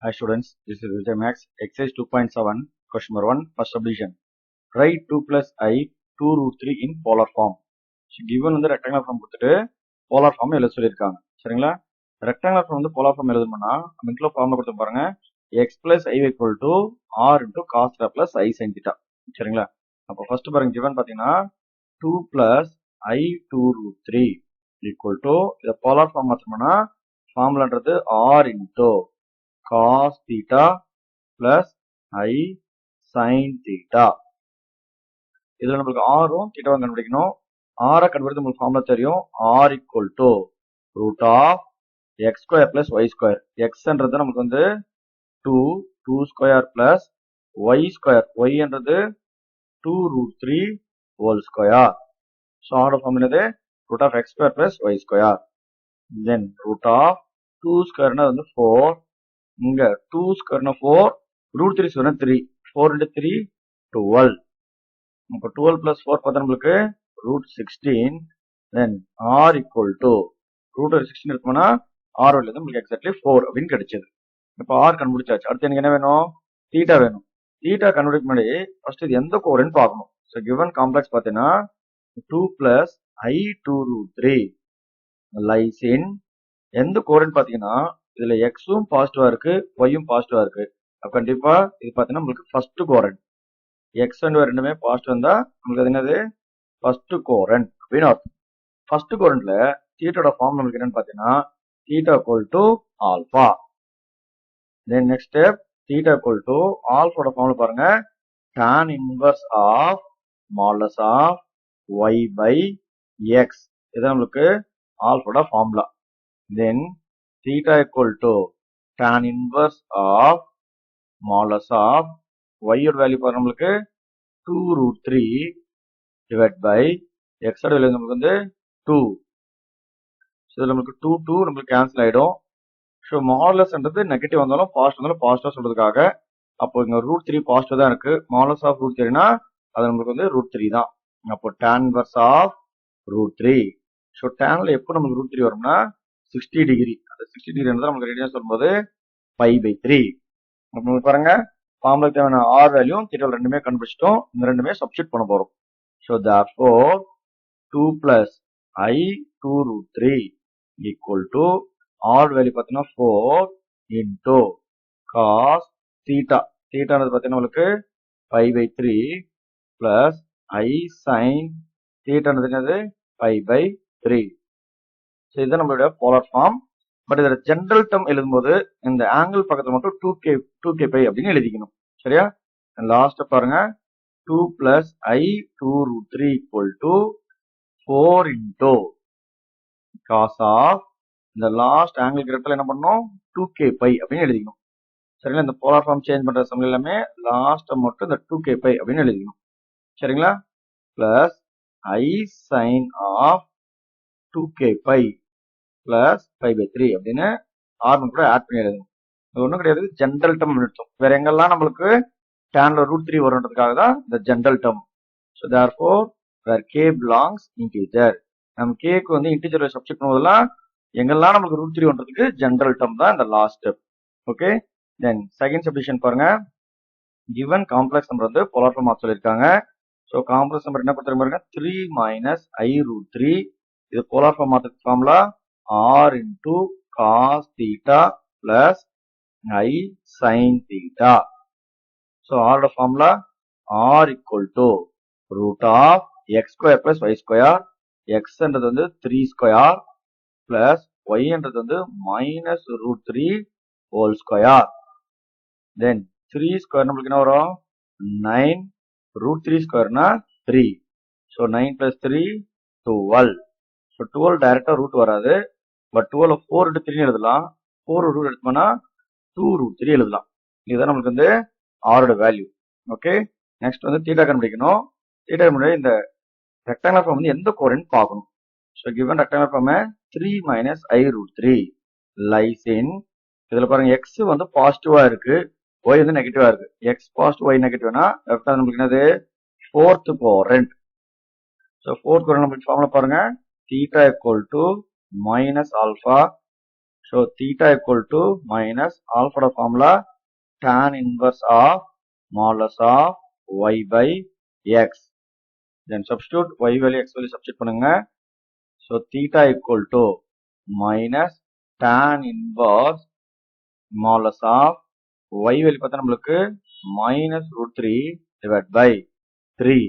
Hi students, this is Vijay Max. Exercise 2.7, question number 1, first subdivision. Write 2 plus I, 2 root 3 in polar form. So given வந்து rectangular form கொடுத்துட்டு polar form எழுத சொல்லியிருக்காங்க. சரிங்களா? rectangular form வந்து polar form எழுதணும்னா நம்ம இன்க்ளோ ஃபார்ம்ல கொடுத்து பாருங்க x plus I equal to r into cos theta plus I sin theta. சரிங்களா? அப்போ ஃபர்ஸ்ட் பாருங்க given பாத்தீங்கன்னா 2 plus I 2 root 3 equal to இத polar form மாத்தணும்னா ஃபார்முலான்றது r into cos theta plus I sin theta. இதுல நமக்கு ஆரும் தீட்டாவும் கண்டுபிடிக்கணும். ஆரை கண்டுபிடித்து உங்களுக்கு ஃபார்முலா தெரியும். r equal to root of x square plus y square. xன்றது நமக்கு வந்து 2 square plus y square. y என்றது 2 root 3 whole square. So ஆரோட ஃபார்முலா இது root of x square plus y square. Then root of 2 square வந்து 4. இங்க 2 square 4, root 3 square 3, 4 into 3, 12. இப்போ 12 plus 4 பார்த்தா நம்மளுக்கு root 16. Then r equal to root 16 இருக்கும்னா r value வந்து நம்மளுக்கு எக்ஸாக்ட்லி 4 அப்படின்னு கிடைச்சது. இப்போ r கண்டுபிடிச்சாச்சு. அடுத்து எனக்கு என்ன வேணும்? தீட்டா வேணும். தீட்டா கண்டுபிடிக்க முன்னாடி ஃபர்ஸ்ட் இது எந்த கோரன்னு பார்க்கணும். ஸோ கிவன் காம்ப்ளெக்ஸ் பார்த்தீங்கன்னா 2 plus I 2 root 3 lies in எந்த கோரன்னு பார்த்தீங்கன்னா இதுல எக்ஸும் பாசிட்டிவா இருக்கு, ஒய்யும் பாசிட்டிவா இருக்கு. அப்ப கண்டிப்பா இது பாத்தீங்கன்னா உங்களுக்கு first quadrant. X and y ரெண்டுமே பாசிட்டிவ் இருந்தா நமக்கு அது என்னது? ஃபர்ஸ்ட் கோரண்ட் அப்படின்னு அர்த்தம். ஃபர்ஸ்ட் கோரண்ட்ல தீட்டாவோட ஃபார்ம் நமக்கு என்னன்னு பாத்தீங்கன்னா theta equal to alpha. Then next step theta equal to ஆல்பாவோட ஃபார்ம்ல பாருங்க tan inverse of modulus of y by x. இது நம்மளுக்கு ஆல்பாவோட formula. Then theta equal to tan inverse of modulus of y ஓட வேல்யூ பாருங்க நமக்கு 2 root 3 divided by x ஓட வேல்யூ நமக்கு வந்து 2. ஸோ இதில் நமக்கு 2 நமக்கு கேன்சல் ஆயிடும். ஸோ மாடுலஸ்ன்றது நெகட்டிவ் வந்தாலும் பாசிட்டிவ் சொல்றதுக்காக அப்போ இங்க root 3 பாசிட்டிவ் தான் இருக்கு. மாடுலஸ் ஆஃப் root 3னா அது நமக்கு வந்து root 3 தான். அப்போ tan inverse of root 3. So tanல எப்போ நமக்கு root 3 வரும்னா 60 டிகிரி. அந்த 60 டிகிரி நமக்கு ரேடியஸ் வரும்போது பை பை 3. அப்ப பாருங்க ஃபார்முலா தேவையான r வேல்யூ தீட்டா ரெண்டுமே கண்டுபிடிச்சிட்டோம். இந்த ரெண்டுமே சப்ஸ்டிட் பண்ண போறோம். So therefore 2 plus I 2 root 3 equal to r value பார்த்தீங்கன்னா 4 into cos theta. தீட்டானது பார்த்தீங்கன்னா உங்களுக்கு pi pi 3 plus I sin தீட்டானது என்னது பை பை 3. ஸோ இதுதான் நம்மளுடைய போலார் ஃபார்ம். பட் இதோட ஜென்ரல் டேர்ம் எழுதும்போது இந்த ஆங்கிள் பக்கத்துல மட்டும் 2k பை அப்படின்னு எழுதிக்கணும். சரியா? லாஸ்ட் பாருங்க 2 plus I 2 root 3 equal to 4 into cos of இந்த லாஸ்ட் ஆங்கிள் இடத்துல என்ன பண்ணணும்? 2k பை அப்படின்னு எழுதிக்கணும். சரிங்களா? இந்த போலார் ஃபார்ம் சேஞ்ச் பண்ற சமயம் எல்லாமே லாஸ்ட் மட்டும் இந்த 2k பை அப்படின்னு எழுதிக்கணும். சரிங்களா? Plus I sin of 2k pi plus 5/3 அப்படின்னு ஆர்மன் கூட ஆட் பண்ணி எழுதணும். இது ஒன்றும் கிடையாது, ஜென்ரல் டேர்ம் எடுத்தோம். வேற எங்கெல்லாம் நம்மளுக்கு டேன்ல root 3 வரும்ன்றதுக்காக தான் இந்த general term. So therefore where k belongs integer. நம்ம கேக்கு வந்து இன்டிஜர் சப்ஸ்டிட் பண்ணும்போதெல்லாம் எங்கெல்லாம் நமக்கு root 3 வரும்ன்றதுக்கு ஜென்ரல் டேர்ம் தான் இந்த last step. Okay, then second subdivision பாருங்க. கிவன் காம்ப்ளெக்ஸ் நம்பர் வந்து போலார் ஃபார்ம் மாத்த சொல்லியிருக்காங்க. ஸோ காம்ப்ளெக்ஸ் நம்பர் என்ன கொடுத்துருக்க பாருங்க 3 minus I root 3. இது போலார் ஃபார்ம் மாத்த formula r into cos theta plus I sin theta. So r ஓட formula r equal to root of x square plus y square. x என்றது வந்து 3 square plus y என்றது வந்து minus root 3 whole square. Then 3 square நம்மளுக்கு என்ன வரும்? 9 root 3 squareனா 3. So 9 plus 3 12. So 12 டைரக்டா root வராது. பட் 12 4 into 3 எழுதலாம். 4 ரூட் எடுத்தோம்னா 2 root 3 எழுதலாம். இதுதான் நமக்கு வந்து r ஓட வேல்யூ. ஓகே, நெக்ஸ்ட் வந்து தீட்டா கண்டுபிடிக்கணும். தீட்டா முன்னாடி இந்த ரெக்டாங்குலர் ஃபார்ம் வந்து எந்த கோரண்ட் பார்க்கணும். So given rectangular form 3 minus I root 3 lies in. இதுல பாருங்க x வந்து பாசிட்டிவா இருக்கு, y வந்து நெகட்டிவா இருக்கு. x பாசிட்டிவ் y நெகட்டிவ்னா லெஃப்ட் நமக்கு என்னது? ஃபோர்த் கோரண்ட். ஸோ ஃபோர்த் கோரண்ட் நமக்கு ஃபார்முலா பாருங்க theta equal to minus alpha So theta equal to minus alpha formula tan inverse of modulus of y by x. Then substitute y value x value substitute பண்ணுங்க. So theta equal to minus tan inverse modulus of y value பார்த்தா நம்மளுக்கு minus root 3 divided by 3.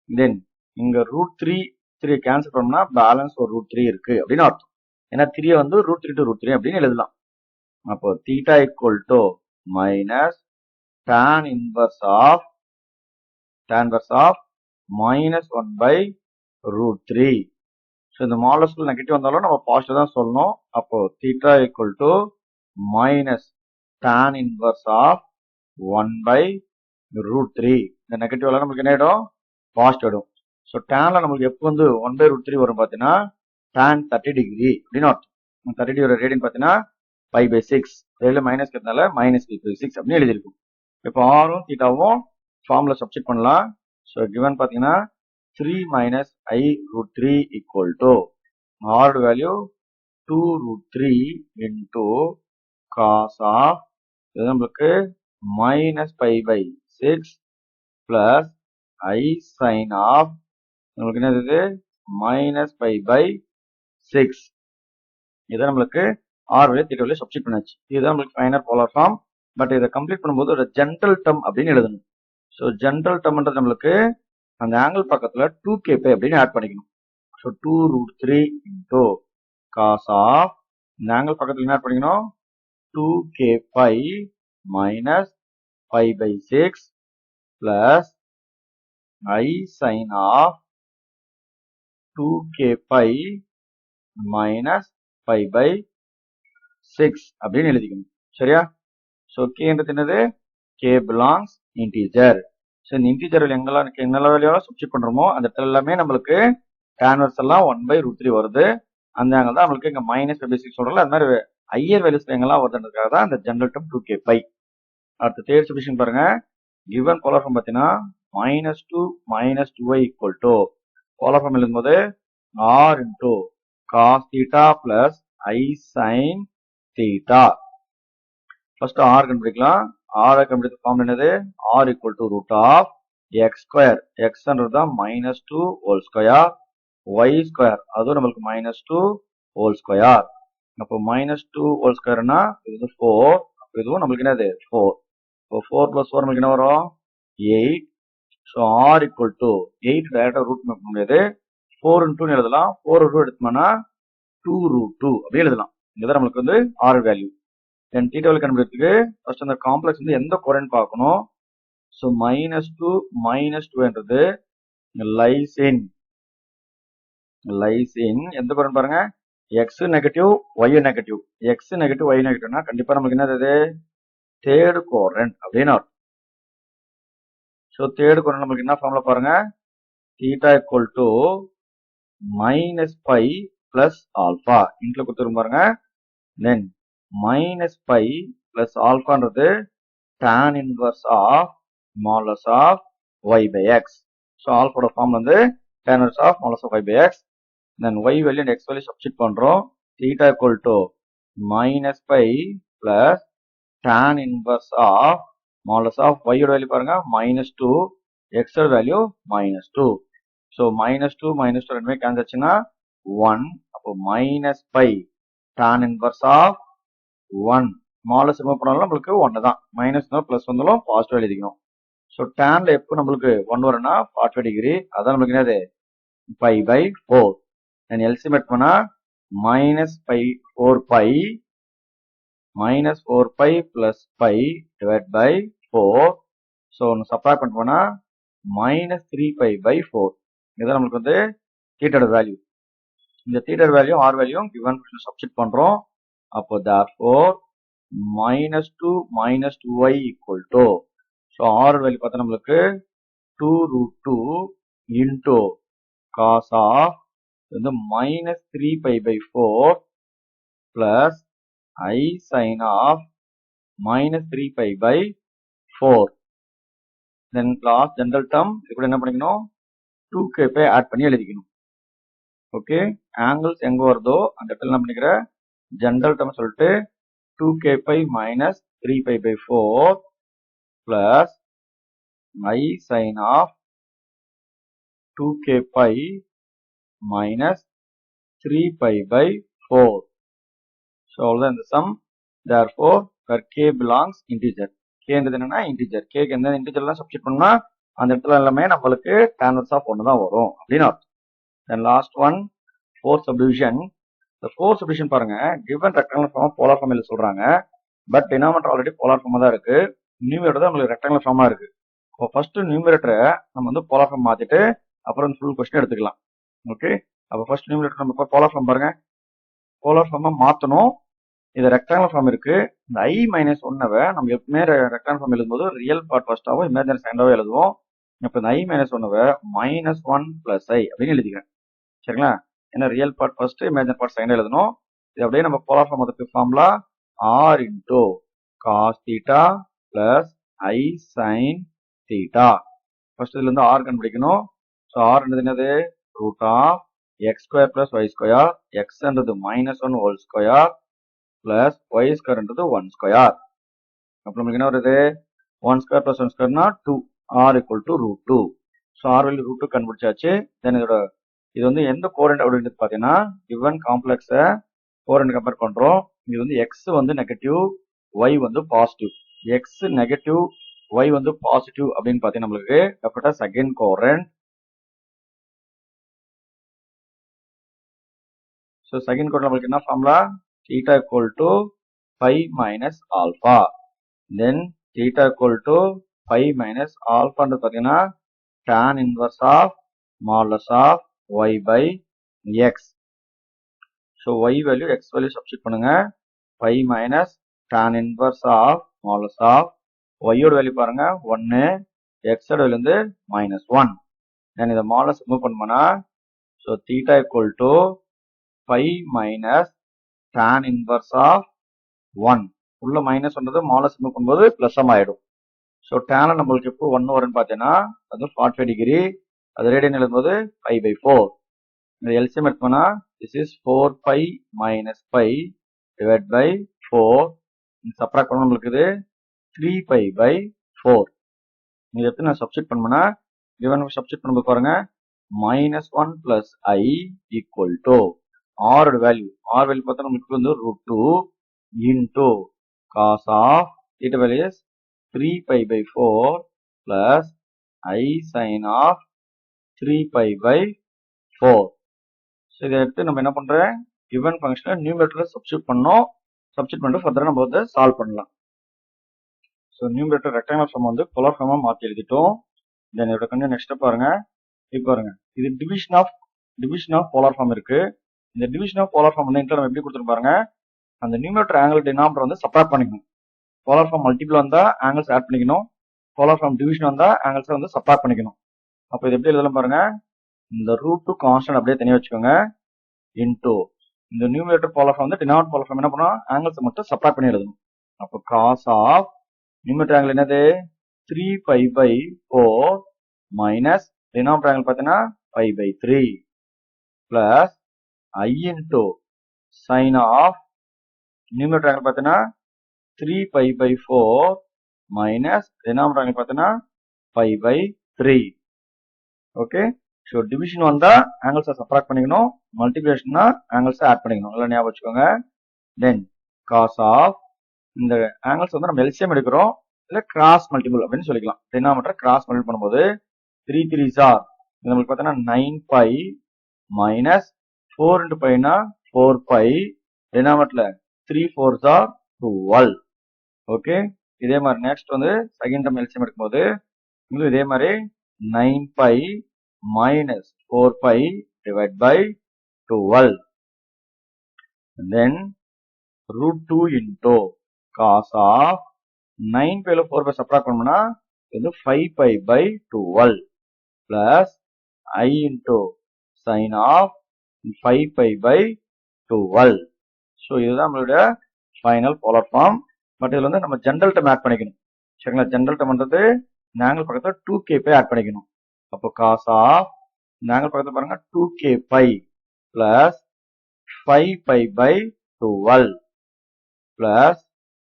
Then இங்க root 3 cancel பண்ணோம்னா balance ஒரு root 3 இருக்கு அப்படின்னு அர்த்தம். ஏன்னா 3 வந்து root 3 to root 3 அப்படின்னு எழுதலாம். அப்போ theta equal to minus tan inverse of minus 1 by root 3. So இந்த மாடலஸ்ல நெகட்டிவ் வந்தாலும் நம்ம பாசிட்டிவ் தான் சொல்லணும். அப்போ theta equal to minus tan inverse of 1 by root 3. இந்த நெகட்டிவ் எல்லாம் நமக்கு என்ன ஆயிடும்? பாசிட்டிவ் ஆயிடும். ஸோ டேன்ல நம்மளுக்கு எப்போ வந்து 1 by root 3 வரும் பார்த்தீங்கன்னா tan 30 degree அப்படின்னு அர்த்தம். 30 degree ரேடியன் பார்த்தீங்கன்னா 5 by 6. இதில் மைனஸ் இருக்கிறதுனால minus 5 by 6 அப்படின்னு எழுதியிருக்கும். இப்போ ஆரும் தீட்டாவும் ஃபார்முலா சப்ஸ்டிட் பண்ணலாம். ஸோ கிவன் பார்த்தீங்கன்னா 3 minus I root 3 equal to R value 2 root 3 into cos of இது நம்மளுக்கு minus pi by 6 plus I sin of நம்மளுக்கு என்னது minus pi by 6. இதை நம்மளுக்கு R value theta value substitute பண்ணாச்சு. இதுதான் நம்மளுக்கு ஃபைனல் போலார் ஃபார்ம். பட் இதை கம்ப்ளீட் பண்ணும்போது ஒரு ஜென்ரல் டேர்ம் அப்படின்னு எழுதணும். ஸோ ஜென்ரல் டேர்ம்ன்றது நம்மளுக்கு அந்த ஆங்கிள் பக்கத்துல 2k பை அப்படின்னு ஆட் பண்ணிக்கணும். So 2 root 3 into cos of இந்த ஆங்கிள் பக்கத்துல என்ன ஆட் பண்ணிக்கணும் 2k pi minus pi by 6 plus I sin of 2k pi minus pi by 6 அப்படின்னு எழுதிக்கணும். சரியா? ஸோ கேன்றது என்னது k belongs integer. ஸோ இந்த இன்டிஜர் எங்கெல்லாம் என்னெல்லாம் வேலையெல்லாம் சப்ஸ்டிட் பண்றோமோ அந்த இடத்துல எல்லாமே நம்மளுக்கு டான்வர்ஸ் எல்லாம் 1 by root 3 வருது. அந்த ஆங்கிள் தான் நம்மளுக்கு இங்க மைனஸ் 5 by 6 சொல்றோம்ல அது மாதிரி ஹையர் வேல்யூஸ் எங்கெல்லாம் வருதுன்றதுக்காக தான் அந்த ஜெனரல் டேர்ம் 2k பை. அடுத்த தேர்ட் சப்ஸ்டிஷன் பாருங்க. கிவன் போலார் ஃபார்ம் பார்த்தீங்கன்னா -2 minus 2y equal to polar form எழுதும்போது r into cos theta plus I sin theta. First r கண்டுபிடிக்கலாம். r கண்டுபிடித்த ஃபார்ம் என்னது r equal to root of x square. xன்றது தான் -2 whole square y square அதுவும் நம்மளுக்கு -2 whole square. அப்போ -2 whole squareனா இது 4. அப்போ இதுவும் நம்மளுக்கு என்னது 4. இப்போ 4 plus 4 நம்மளுக்கு என்ன வரும் 8. ஸோ r equal to 8 டைரக்டா ரூட் பண்ண முடியாது 4 into எழுதலாம். 4 root எடுத்தோம்னா 2 root 2 அப்படி எழுதலாம். இதுதான் நம்மளுக்கு வந்து r வேல்யூ. தென் தீட்டா வேல்யூ கண்டுபிடிக்கிறதுக்கு ஃபர்ஸ்ட் அந்த காம்ப்ளெக்ஸ் வந்து எந்த கோரண்ட் பார்க்கணும். ஸோ -2 என்றது லைஸ் இன் எந்த கோரண்ட் பாருங்க x negative y negative. X negative y நெகட்டிவ்னா கண்டிப்பா நமக்கு என்னது தேர்ட் கோரண்ட் அப்படின்னு அர்த்தம். ஸோ தேர்ட் கோரண்ட் நமக்கு என்ன ஃபார்முலா பாருங்க theta equal to minus pi plus alpha இன்ட்ல கொடுத்துரும் பாருங்க. Then minus pi plus alpha ன்றது tan inverse of modulus of y by x. So alpha ஓட ஃபார்ம் வந்து tan inverse of modulus of y by x. Then y value and x value substitute பண்றோம். theta equal to minus pi plus tan inverse of modulus of y ஓட value பாருங்க -2 x ஓட value -2. So -2 ரெண்டுமே cancel ஆச்சுன்னா 1. அப்போ minus pi tan inverse of 1 மாலஸ் remove பண்ணாலும் நம்மளுக்கு 1 தான். மைனஸ் பிளஸ் வந்தாலும் பாசிட்டிவ் எழுதிக்கணும். ஸோ டேன்ல எப்போ நம்மளுக்கு 1 வரும்னா 45 டிகிரி. அதான் நம்மளுக்கு என்னது பை பை 4. தென் எல்சிஎம் பண்ணா -4 pi plus pi divide pi 4. So ஒன்று சப்ராக்ட் பண்ணிட்டோம்னா -3 பை பை 4. இதுதான் நம்மளுக்கு வந்து தீட்டோட வேல்யூ. இந்த தீட்டோட value R value given substitute பண்றோம். அப்போ therefore -2 minus 2y equal to so r value பார்த்தா நம்மளுக்கு 2 root 2 into cos of வந்து -3 pi by 4 plus I sin of -3 pi by 4. Then last general term இது கூட என்ன பண்ணிக்கணும் 2k பை ஆட் பண்ணி எழுதிக்கணும். ஓகே ஆங்கிள்ஸ் எங்க வருதோ அந்த இடத்துல என்ன பண்ணிக்கிற ஜென்ரல் டேர்ம் சொல்லிட்டு 2k pi minus 3 pi by 4 plus I sin of 2k pi minus 3 pi by 4. So அவ்வளவுதான் இந்த sum. Therefore where k belongs integer. k என்றது என்னன்னா integer. k க்கு எந்த integer எல்லாம் சப்ஸ்டிட் பண்ணா அந்த இடத்துல எல்லாமே நம்மளுக்கு tan inverse of 1 தான் வரும் அப்படின்னு அர்த்தம். Then last one, fourth subdivision. The fourth subdivision பாருங்க, given rectangular form polar form ல சொல்றாங்க. But denominator already polar form தான் இருக்கு. நியூமரேட்டர் தான் உங்களுக்கு rectangular form இருக்கு. இப்போ ஃபர்ஸ்ட் நியூமரேட்டரை நம்ம வந்து polar form மாத்திட்டு அப்புறம் ஃபுல் கொஸ்டின் எடுத்துக்கலாம். ஓகே, அப்போ ஃபர்ஸ்ட் நியூமரேட்டர் நம்ம polar form பாருங்க. polar form மாத்தணும். இது rectangular form இருக்கு. இந்த I minus 1வை நம்ம எப்பவுமே rectangular form எழுதும்போது ரியல் பார்ட் ஃபர்ஸ்டாவோ இமேஜினரி செகண்டாவோ எழுதுவோம். இப்போ இந்த I minus 1வை -1 plus I அப்படின்னு எழுதிக்கிறேன். சரிங்களா? ஏன்னா real part first imaginary part second எழுதணும். இது அப்படியே நம்ம polar form அதுக்கு formula r into cos theta plus I sin theta. First இதுல இருந்து r கண்டுபிடிக்கணும். ஸோ r என்னது root of x square plus y square, x என்றது -1 whole square plus y square என்றது 1 ஸ்கொயர். அப்போ நம்மளுக்கு என்ன வருது 1 ஸ்கொயர் பிளஸ் 1 ஸ்கொயர்னா 2, r equal to root 2. So r value root 2 கண்டுபிடிச்சாச்சு. தென் இதோட இது வந்து எந்த கோரண்ட் அப்படின்றது பார்த்தீங்கன்னா given காம்ப்ளெக்ஸை கோரண்ட் கம்பேர் பண்றோம். இது வந்து x வந்து நெகட்டிவ், y வந்து பாசிட்டிவ். x நெகட்டிவ், y வந்து பாசிட்டிவ் அப்படின்னு பார்த்தீங்கன்னா நம்மளுக்கு டெஃபினட்டா செகண்ட் கோரண்ட். ஸோ செகண்ட் கோரண்ட் நம்மளுக்கு என்ன formula theta equal to pi minus alpha. Then theta equal to pi minus alpha ன்றது பார்த்தீங்கன்னா tan inverse of modulus of y by x. So y value x value substitute பண்ணுங்க. pi minus tan inverse of modulus of y ஓட value பாருங்க 1, x ஓட value வந்து -1. then இத modulus move பண்ணோம்னா so theta equal to pi minus tan inverse of 1. உள்ள -1ன்றது modulus move பண்ணும்போது plus ஆயிடும். so tan நம்மளுக்கு எப்போ 1 வரும்னு பார்த்தீங்கன்னா அது 45 டிகிரி. அது ரேடியன் எழுதும்போது pi by 4. இந்த LCM எடுத்தோம்னா this is 4 pi minus pi divided by 4. Subtract பண்ண நம்மளுக்கு இது 3 pi by 4. இதை எடுத்து நான் சப்ஸ்டிட் பண்ணோம்னா given சப்ஸ்டிட் பண்ணும்போது பாருங்க -1 plus I equal to r ஓட வேல்யூ பார்த்தா நம்மளுக்கு வந்து √2 into cos of theta value is 3 pi by 4 plus I sin of 3 pi by 4. So இதை எடுத்து நம்ம என்ன பண்றோம் given ஃபங்க்ஷனை நியூமரேட்டர்ல சப்ஸ்டிட் பண்ணோம். சப்ஸ்டிட் பண்ணிட்டு ஃபர்தரா நம்ம வந்து சால்வ் பண்ணலாம். ஸோ நியூமரேட்டர் ரெக்டாங்குலர் ஃபார்ம் வந்து போலார் ஃபார்மா மாற்றி எழுதிட்டோம். தென் இதோட கொஞ்சம் நெக்ஸ்ட் பாருங்க. இப்போ பாருங்க இது டிவிஷன் ஆஃப் போலார் ஃபார்ம் இருக்கு. இந்த டிவிஷன் ஆஃப் போலார் ஃபார்ம் வந்து நம்ம எப்படி கொடுத்துருப்பாங்க பாருங்க. அந்த நியூமரேட்டர் ஆங்கிள் டினாமினேட்டர் வந்து சப்ராக்ட் பண்ணிக்கணும். போலார் ஃபார்ம் மல்டிபிள் வந்தா ஆங்கிள்ஸ் ஆட் பண்ணிக்கணும். போலார் ஃபார்ம் டிவிஷன் வந்தா ஆங்கிள்ஸ் வந்து சப்ராக்ட் பண்ணிக்கணும். அப்போ இது எப்படி எழுதலாம் பாருங்க. இந்த √2 கான்ஸ்டன்ட் அப்படியே தனியாக வச்சுக்கோங்க. இன்டூ இந்த நியூமரேட்டர் போலார் ஃபார்ம் வந்து டினாமினேட்டர் போலார் ஃபார்ம் என்ன பண்ணணும் ஆங்கிள்ஸ் மட்டும் சப்ராக்ட் பண்ணி எழுதணும். அப்போ காஸ் ஆஃப் நியூமரேட்டர் ஆங்கிள் என்னது 3 pi by 4 minus denominator angle பார்த்தீங்கன்னா pi by 3 plus I into sine of numerator angle பார்த்தீங்கன்னா 3 pi by 4 minus denominator angle பார்த்தீங்கன்னா pi by 3. Okay, so division வந்தா ஆங்கிள்ஸை சப்ராக்ட் பண்ணிக்கணும். மல்டிபிகேஷன்னா ஆங்கிள்ஸை ஆட் பண்ணிக்கணும். நல்லா ஞாபகம் வச்சுக்கோங்க. தென் காஸ் ஆஃப் இந்த ஆங்கிள்ஸ் வந்து நம்ம எல்சிஎம் எடுக்கிறோம். இல்லை கிராஸ் மல்டிபிள் அப்படின்னு சொல்லிக்கலாம். டினாமினேட்டர் கிராஸ் மல்டிபிள் பண்ணும்போது 3 3s are நம்மளுக்கு பார்த்தீங்கன்னா 9 pi மைனஸ் 4 into pi னா 4 pi. டினாமினேட்டர்ல 3 4s are 12. ஓகே, இதே மாதிரி நெக்ஸ்ட் வந்து செகண்ட் டைம் எல்சிஎம் எடுக்கும்போது இதே மாதிரி 9 pi minus 4 pi divided by 12. And then √2 into cos of 9 pi 4 pi subtract பண்ணோம்னா இது 5 pi by 12 plus I into sin of 5 pi by 12. So இதுதான் நம்மளுடைய ஃபைனல் போலார் ஃபார்ம். பட் இதில் வந்து நம்ம ஜென்ரல் டேர்ம் ஆட் பண்ணிக்கணும். சரிங்களா? ஜென்ரல் டேர்ம் பண்றது நாங்கள் பக்கத்தில் 2k pi ஆட் பண்ணிக்கணும். அப்போ காஸ் ஆஃப் நாங்கள் பக்கத்தில் பாருங்க 2k pi plus 5 pi by 12 plus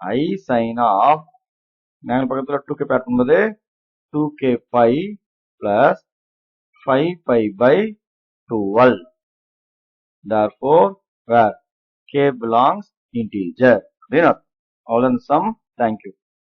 I sin of நாங்கள் பக்கத்தில் 2k பேட் பண்ணும்போது 2k pi plus 5 pi by 12. Therefore, where k belongs integer. Aவ்வளவுதான் sum. Thank you.